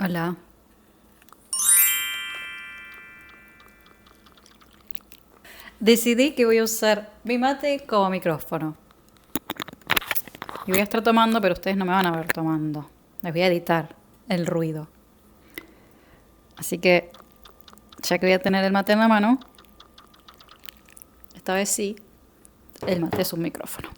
Hola. Decidí que voy a usar mi mate como micrófono. Y voy a estar tomando, pero ustedes no me van a ver tomando. Les voy a editar el ruido. Así que, ya que voy a tener el mate en la mano, esta vez sí, el mate es un micrófono.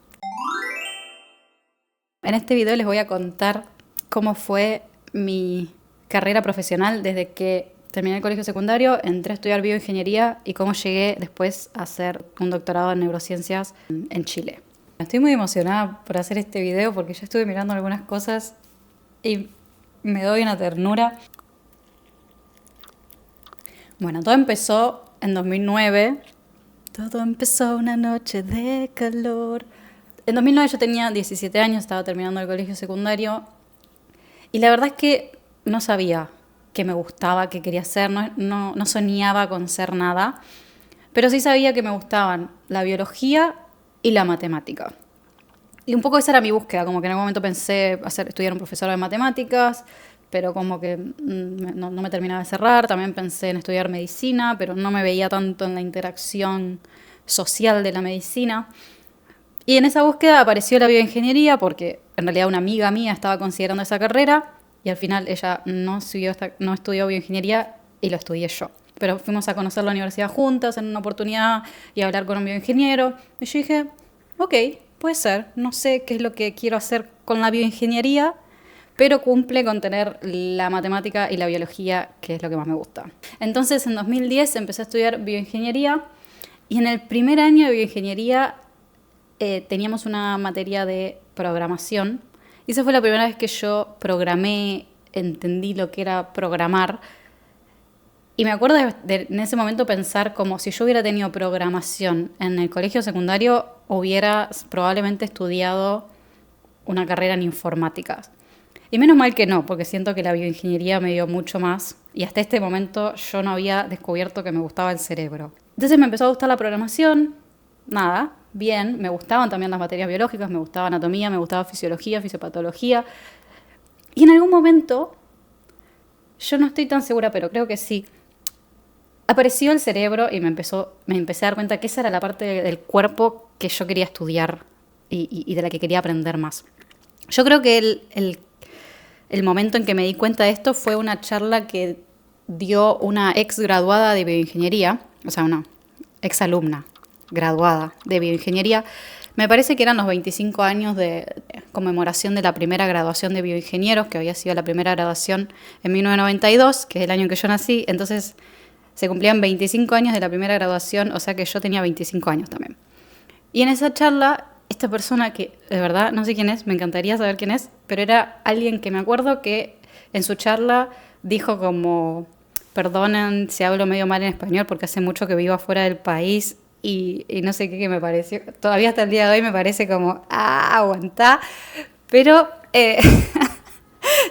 En este video les voy a contar cómo fue mi carrera profesional desde que terminé el colegio secundario, entré a estudiar bioingeniería y cómo llegué después a hacer un doctorado en neurociencias en Chile. Estoy muy emocionada por hacer este video porque ya estuve mirando algunas cosas y me doy una ternura. Bueno, todo empezó en 2009. Todo empezó una noche de calor. En 2009 yo tenía 17 años, estaba terminando el colegio secundario y la verdad es que no sabía qué me gustaba, qué quería hacer, no soñaba con ser nada, pero sí sabía que me gustaban la biología y la matemática. Y un poco esa era mi búsqueda, como que en algún momento pensé estudiar un profesor de matemáticas, pero como que no me terminaba de cerrar. También pensé en estudiar medicina, pero no me veía tanto en la interacción social de la medicina. Y en esa búsqueda apareció la bioingeniería porque en realidad una amiga mía estaba considerando esa carrera y al final ella no estudió bioingeniería y lo estudié yo. Pero fuimos a conocer la universidad juntas en una oportunidad y a hablar con un bioingeniero. Y yo dije, ok, puede ser, no sé qué es lo que quiero hacer con la bioingeniería, pero cumple con tener la matemática y la biología, que es lo que más me gusta. Entonces en 2010 empecé a estudiar bioingeniería y en el primer año de bioingeniería teníamos una materia de programación y esa fue la primera vez que yo programé, entendí lo que era programar. Y me acuerdo en ese momento pensar como si yo hubiera tenido programación en el colegio secundario, hubiera probablemente estudiado una carrera en informática. Y menos mal que no, porque siento que la bioingeniería me dio mucho más y hasta este momento yo no había descubierto que me gustaba el cerebro. Entonces me empezó a gustar la programación, nada, bien, me gustaban también las materias biológicas, me gustaba anatomía, me gustaba fisiología, fisiopatología. Y en algún momento, yo no estoy tan segura, pero creo que sí, apareció el cerebro y me empecé a dar cuenta que esa era la parte del cuerpo que yo quería estudiar y de la que quería aprender más. Yo creo que el momento en que me di cuenta de esto fue una charla que dio una ex graduada de bioingeniería, o sea, una ex alumna graduada de bioingeniería. Me parece que eran los 25 años de conmemoración de la primera graduación de bioingenieros, que había sido la primera graduación en 1992, que es el año en que yo nací. Entonces se cumplían 25 años de la primera graduación, o sea que yo tenía 25 años también. Y en esa charla, esta persona que de verdad no sé quién es, me encantaría saber quién es, pero era alguien que me acuerdo que en su charla dijo como, perdonen si hablo medio mal en español porque hace mucho que vivo afuera del país y no sé qué, que me pareció, todavía hasta el día de hoy me parece como, aguantá, pero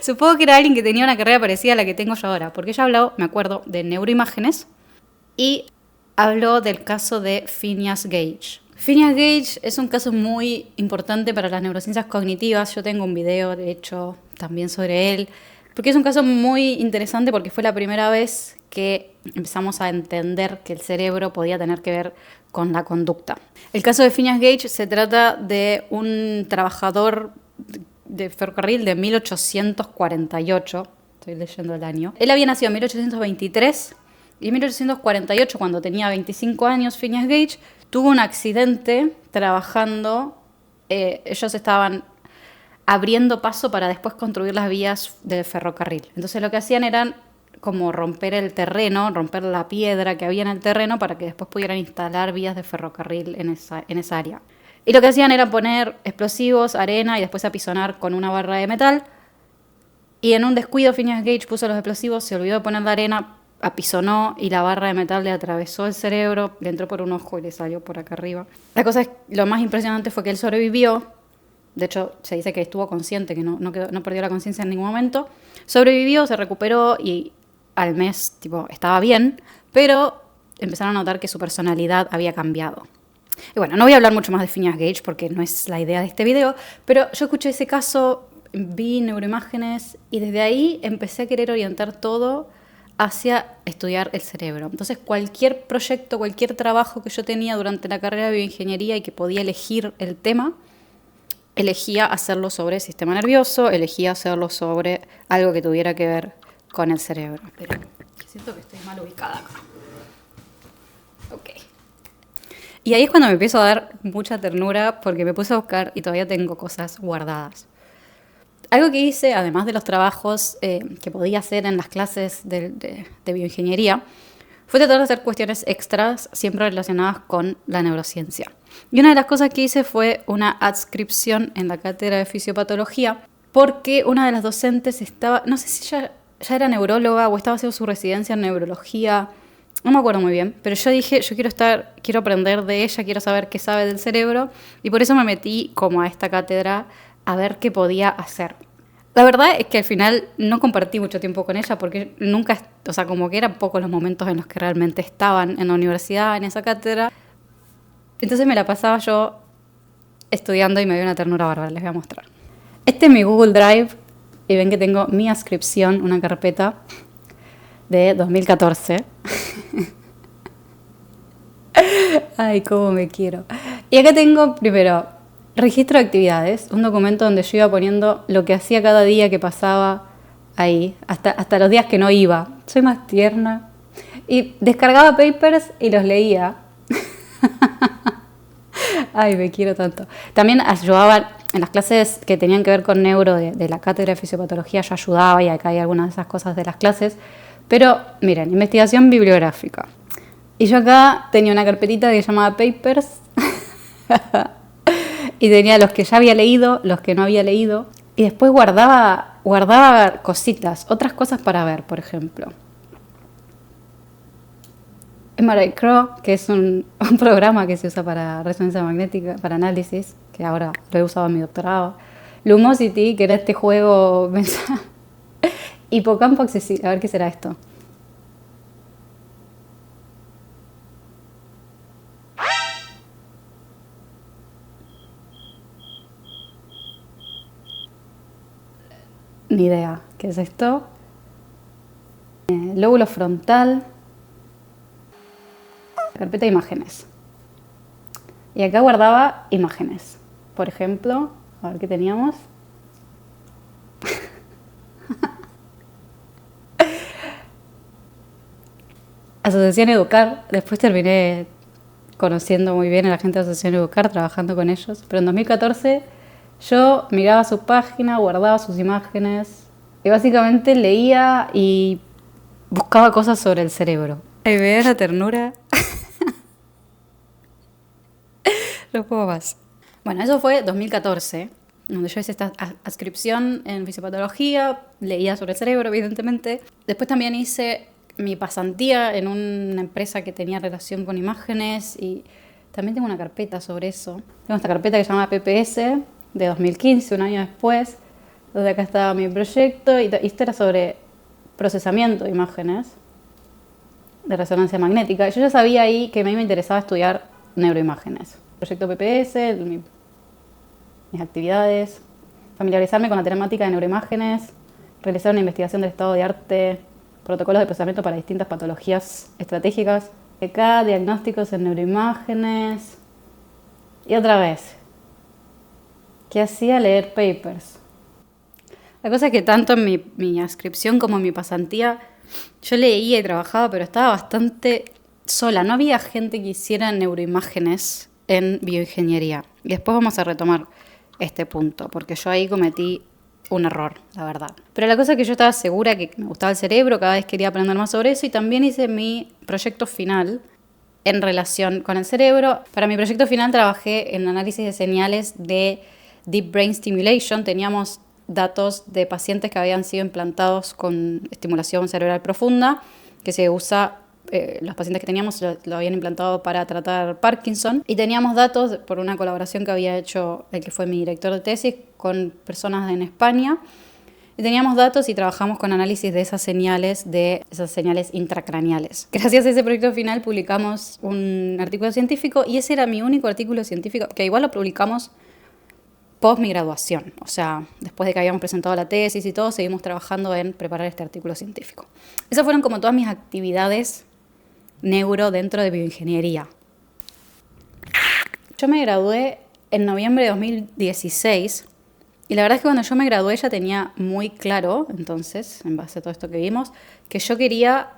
supongo que era alguien que tenía una carrera parecida a la que tengo yo ahora, porque ella habló, me acuerdo, de neuroimágenes y habló del caso de Phineas Gage. Phineas Gage es un caso muy importante para las neurociencias cognitivas. Yo tengo un video, de hecho, también sobre él, porque es un caso muy interesante porque fue la primera vez que empezamos a entender que el cerebro podía tener que ver con la conducta. El caso de Phineas Gage se trata de un trabajador de ferrocarril de 1848, estoy leyendo el año. Él había nacido en 1823 y en 1848, cuando tenía 25 años, Phineas Gage tuvo un accidente trabajando. Ellos estaban abriendo paso para después construir las vías del ferrocarril. Entonces lo que hacían eran como romper el terreno, romper la piedra que había en el terreno para que después pudieran instalar vías de ferrocarril en esa área. Y lo que hacían era poner explosivos, arena y después apisonar con una barra de metal. Y en un descuido Phineas Gage puso los explosivos, se olvidó de poner la arena, apisonó y la barra de metal le atravesó el cerebro, le entró por un ojo y le salió por acá arriba. La cosa es, lo más impresionante fue que él sobrevivió. De hecho, se dice que estuvo consciente, que no perdió la conciencia en ningún momento. Sobrevivió, se recuperó y al mes estaba bien, pero empezaron a notar que su personalidad había cambiado. Y bueno, no voy a hablar mucho más de Phineas Gage porque no es la idea de este video, pero yo escuché ese caso vi neuroimágenes y desde ahí empecé a querer orientar todo hacia estudiar el cerebro. Entonces cualquier proyecto, cualquier trabajo que yo tenía durante la carrera de bioingeniería y que podía elegir el tema, elegía hacerlo sobre el sistema nervioso, elegía hacerlo sobre algo que tuviera que ver con el cerebro. Pero siento que estoy mal ubicada acá. Ok. Y ahí es cuando me empiezo a dar mucha ternura porque me puse a buscar y todavía tengo cosas guardadas. Algo que hice, además de los trabajos que podía hacer en las clases de bioingeniería, fue tratar de hacer cuestiones extras siempre relacionadas con la neurociencia. Y una de las cosas que hice fue una adscripción en la cátedra de fisiopatología porque una de las docentes estaba, no sé si ya era neuróloga o estaba haciendo su residencia en neurología, no me acuerdo muy bien, pero yo dije, yo quiero aprender de ella, quiero saber qué sabe del cerebro y por eso me metí como a esta cátedra a ver qué podía hacer. La verdad es que al final no compartí mucho tiempo con ella porque nunca, o sea, como que eran pocos los momentos en los que realmente estaban en la universidad, en esa cátedra. Entonces me la pasaba yo estudiando y me dio una ternura bárbara, les voy a mostrar. Este es mi Google Drive y ven que tengo mi adscripción, una carpeta de 2014. Ay, cómo me quiero. Y acá tengo primero registro de actividades, un documento donde yo iba poniendo lo que hacía cada día que pasaba ahí, hasta los días que no iba. Soy más tierna. Y descargaba papers y los leía. Ay, me quiero tanto. También ayudaba en las clases que tenían que ver con neuro de la cátedra de fisiopatología, yo ayudaba y acá hay algunas de esas cosas de las clases. Pero miren, investigación bibliográfica. Y yo acá tenía una carpetita que se llamaba Papers. Y tenía los que ya había leído, los que no había leído. Y después guardaba cositas, otras cosas para ver, por ejemplo. MRI Crow, que es un programa que se usa para resonancia magnética, para análisis, que ahora lo he usado en mi doctorado. Lumosity, que era este juego. Hipocampo accesible. A ver qué será esto. Ni idea. ¿Qué es esto? Lóbulo frontal. Carpeta de imágenes. Y acá guardaba imágenes. Por ejemplo, a ver qué teníamos. Asociación Educar. Después terminé conociendo muy bien a la gente de Asociación Educar, trabajando con ellos. Pero en 2014 yo miraba su página, guardaba sus imágenes y básicamente leía y buscaba cosas sobre el cerebro. Ahí ves la ternura. No puedo más. Bueno, eso fue 2014, donde yo hice esta adscripción en fisiopatología, leía sobre el cerebro, evidentemente. Después también hice mi pasantía en una empresa que tenía relación con imágenes y también tengo una carpeta sobre eso. Tengo esta carpeta que se llama PPS de 2015, un año después, donde acá estaba mi proyecto y esto era sobre procesamiento de imágenes de resonancia magnética. Yo ya sabía ahí que a mí me interesaba estudiar neuroimágenes. Proyecto PPS, mis actividades, familiarizarme con la temática de neuroimágenes, realizar una investigación del estado de arte, protocolos de procesamiento para distintas patologías estratégicas, acá diagnósticos en neuroimágenes y otra vez, ¿qué hacía? Leer papers. La cosa es que tanto en mi adscripción como en mi pasantía yo leía y trabajaba, pero estaba bastante sola. No había gente que hiciera neuroimágenes en bioingeniería. Y después vamos a retomar este punto, porque yo ahí cometí un error, la verdad. Pero la cosa es que yo estaba segura que me gustaba el cerebro, cada vez quería aprender más sobre eso y también hice mi proyecto final en relación con el cerebro. Para mi proyecto final trabajé en análisis de señales de Deep Brain Stimulation. Teníamos datos de pacientes que habían sido implantados con estimulación cerebral profunda, que se usa, los pacientes que teníamos lo habían implantado para tratar Parkinson, y teníamos datos por una colaboración que había hecho el que fue mi director de tesis con personas en España, y teníamos datos y trabajamos con análisis de esas señales intracraneales. Gracias a ese proyecto final publicamos un artículo científico y ese era mi único artículo científico, que igual lo publicamos post mi graduación. O sea, después de que habíamos presentado la tesis y todo, seguimos trabajando en preparar este artículo científico. Esas fueron como todas mis actividades neuro dentro de bioingeniería. Yo me gradué en noviembre de 2016 y la verdad es que cuando yo me gradué ya tenía muy claro, entonces, en base a todo esto que vimos, que yo quería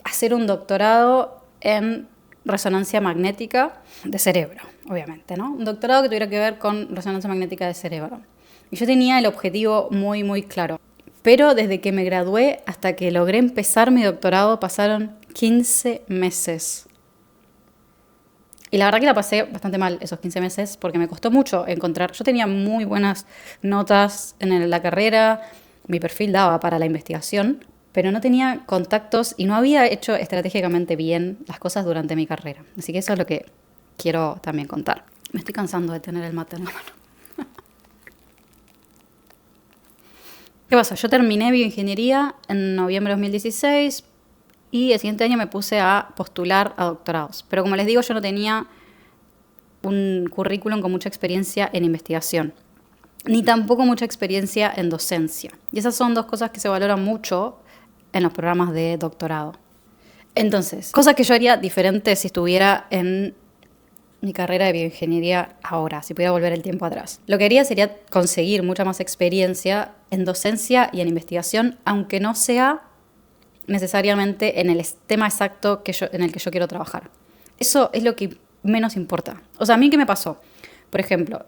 hacer un doctorado en resonancia magnética de cerebro, obviamente, ¿no? Un doctorado que tuviera que ver con resonancia magnética de cerebro. Y yo tenía el objetivo muy, muy claro. Pero desde que me gradué hasta que logré empezar mi doctorado pasaron 15 meses. Y la verdad que la pasé bastante mal esos 15 meses porque me costó mucho encontrar. Yo tenía muy buenas notas en la carrera, mi perfil daba para la investigación, pero no tenía contactos y no había hecho estratégicamente bien las cosas durante mi carrera. Así que eso es lo que quiero también contar. Me estoy cansando de tener el mate en la mano. ¿Qué pasa? Yo terminé bioingeniería en noviembre de 2016 y el siguiente año me puse a postular a doctorados. Pero como les digo, yo no tenía un currículum con mucha experiencia en investigación, ni tampoco mucha experiencia en docencia. Y esas son dos cosas que se valoran mucho en los programas de doctorado. Entonces, cosas que yo haría diferente si estuviera en mi carrera de bioingeniería ahora, si pudiera volver el tiempo atrás. Lo que haría sería conseguir mucha más experiencia en docencia y en investigación, aunque no sea necesariamente en el tema exacto en el que yo quiero trabajar. Eso es lo que menos importa. O sea, ¿a mí qué me pasó? Por ejemplo,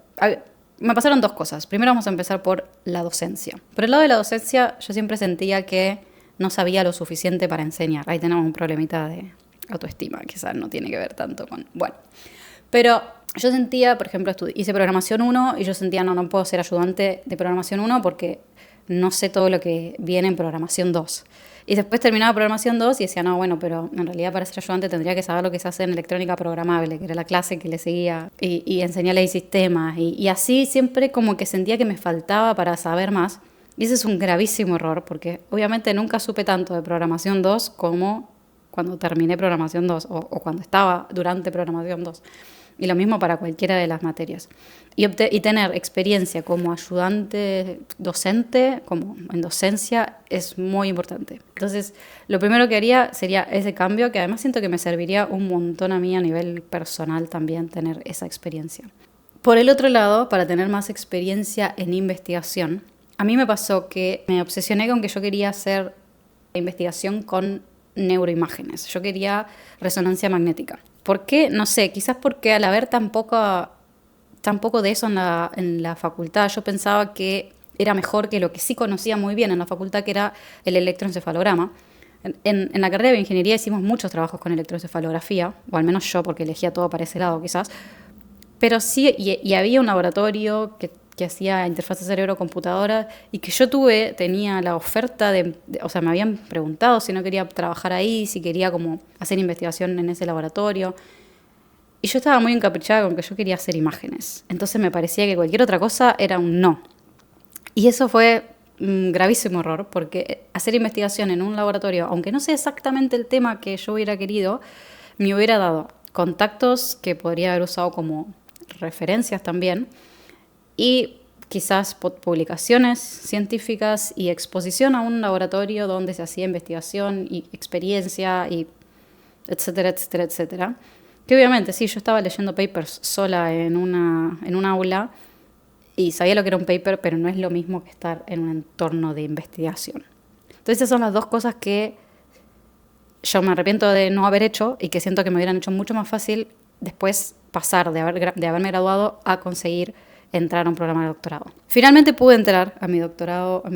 me pasaron dos cosas. Primero vamos a empezar por la docencia. Por el lado de la docencia, yo siempre sentía que no sabía lo suficiente para enseñar. Ahí tenemos un problemita de autoestima, quizás no tiene que ver tanto con... Bueno, pero yo sentía, por ejemplo, hice programación 1 y yo sentía, no puedo ser ayudante de programación 1 porque no sé todo lo que viene en programación 2. Y después terminaba programación 2 y decía, no, bueno, pero en realidad para ser ayudante tendría que saber lo que se hace en electrónica programable, que era la clase que le seguía, y enseñarle sistemas. Y así siempre como que sentía que me faltaba para saber más. Y ese es un gravísimo error, porque obviamente nunca supe tanto de programación 2 como cuando terminé programación 2 o cuando estaba durante programación 2. Y lo mismo para cualquiera de las materias. Y tener experiencia como ayudante docente, como en docencia, es muy importante. Entonces, lo primero que haría sería ese cambio, que además siento que me serviría un montón a mí a nivel personal también tener esa experiencia. Por el otro lado, para tener más experiencia en investigación, a mí me pasó que me obsesioné con que yo quería hacer investigación con neuroimágenes. Yo quería resonancia magnética. ¿Por qué? No sé, quizás porque al haber tan poco de eso en la facultad, yo pensaba que era mejor que lo que sí conocía muy bien en la facultad, que era el electroencefalograma. En la carrera de bioingeniería hicimos muchos trabajos con electroencefalografía, o al menos yo, porque elegía todo para ese lado quizás. Pero sí, y había un laboratorio que hacía interfaz cerebro-computadora y que yo tenía la oferta o sea, me habían preguntado si no quería trabajar ahí, si quería como hacer investigación en ese laboratorio. Y yo estaba muy encaprichada con que yo quería hacer imágenes. Entonces me parecía que cualquier otra cosa era un no. Y eso fue un gravísimo error, porque hacer investigación en un laboratorio, aunque no sea exactamente el tema que yo hubiera querido, me hubiera dado contactos que podría haber usado como referencias también, y quizás publicaciones científicas y exposición a un laboratorio donde se hacía investigación y experiencia y etcétera, etcétera, etcétera. Que obviamente sí, yo estaba leyendo papers sola en un aula y sabía lo que era un paper, pero no es lo mismo que estar en un entorno de investigación. Entonces esas son las dos cosas que yo me arrepiento de no haber hecho y que siento que me hubieran hecho mucho más fácil después pasar de haberme graduado a conseguir entrar a un programa de doctorado. Finalmente pude entrar a mi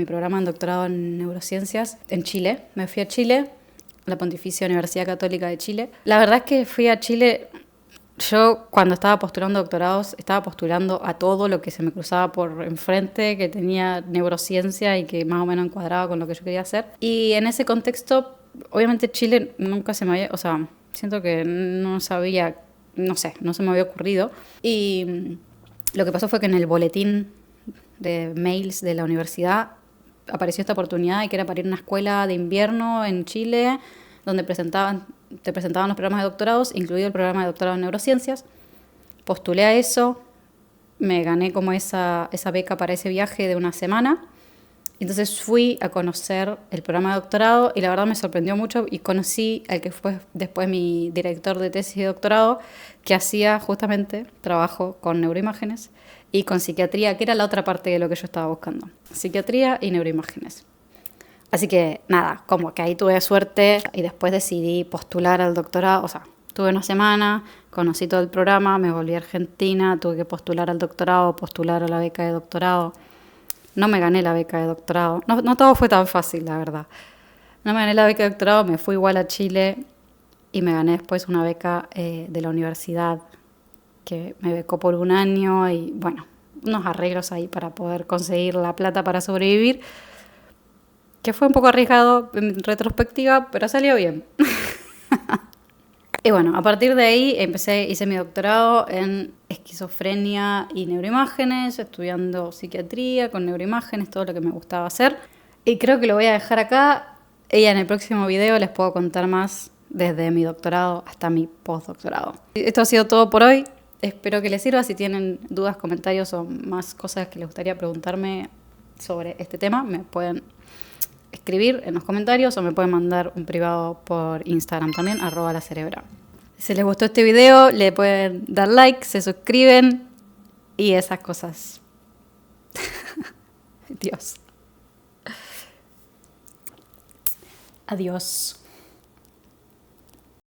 programa de doctorado en neurociencias en Chile. Me fui a Chile, la Pontificia Universidad Católica de Chile. La verdad es que fui a Chile, yo cuando estaba postulando doctorados, estaba postulando a todo lo que se me cruzaba por enfrente, que tenía neurociencia y que más o menos encuadraba con lo que yo quería hacer. Y en ese contexto, obviamente Chile nunca se me había, o sea, siento que no sabía, no sé, no se me había ocurrido. Y lo que pasó fue que en el boletín de mails de la universidad apareció esta oportunidad y que era para ir a una escuela de invierno en Chile donde te presentaban los programas de doctorados, incluido el programa de doctorado en neurociencias. Postulé a eso, me gané como esa beca para ese viaje de una semana. Entonces fui a conocer el programa de doctorado y la verdad me sorprendió mucho y conocí al que fue después mi director de tesis de doctorado, que hacía justamente trabajo con neuroimágenes y con psiquiatría, que era la otra parte de lo que yo estaba buscando. Psiquiatría y neuroimágenes. Así que nada, como que ahí tuve suerte y después decidí postular al doctorado. O sea, tuve una semana, conocí todo el programa, me volví a Argentina, tuve que postular al doctorado, postular a la beca de doctorado. No me gané la beca de doctorado. No todo fue tan fácil, la verdad. No me gané la beca de doctorado, me fui igual a Chile y me gané después una beca de la universidad que me becó por un año y bueno, unos arreglos ahí para poder conseguir la plata para sobrevivir, que fue un poco arriesgado en retrospectiva, pero salió bien. Y bueno, a partir de ahí hice mi doctorado en esquizofrenia y neuroimágenes, estudiando psiquiatría con neuroimágenes, todo lo que me gustaba hacer. Y creo que lo voy a dejar acá y en el próximo video les puedo contar más desde mi doctorado hasta mi postdoctorado. Esto ha sido todo por hoy. Espero que les sirva. Si tienen dudas, comentarios o más cosas que les gustaría preguntarme sobre este tema, me pueden escribir en los comentarios o me pueden mandar un privado por Instagram también, @lacerebra. Si les gustó este video, le pueden dar like, se suscriben y esas cosas. Dios. Adiós.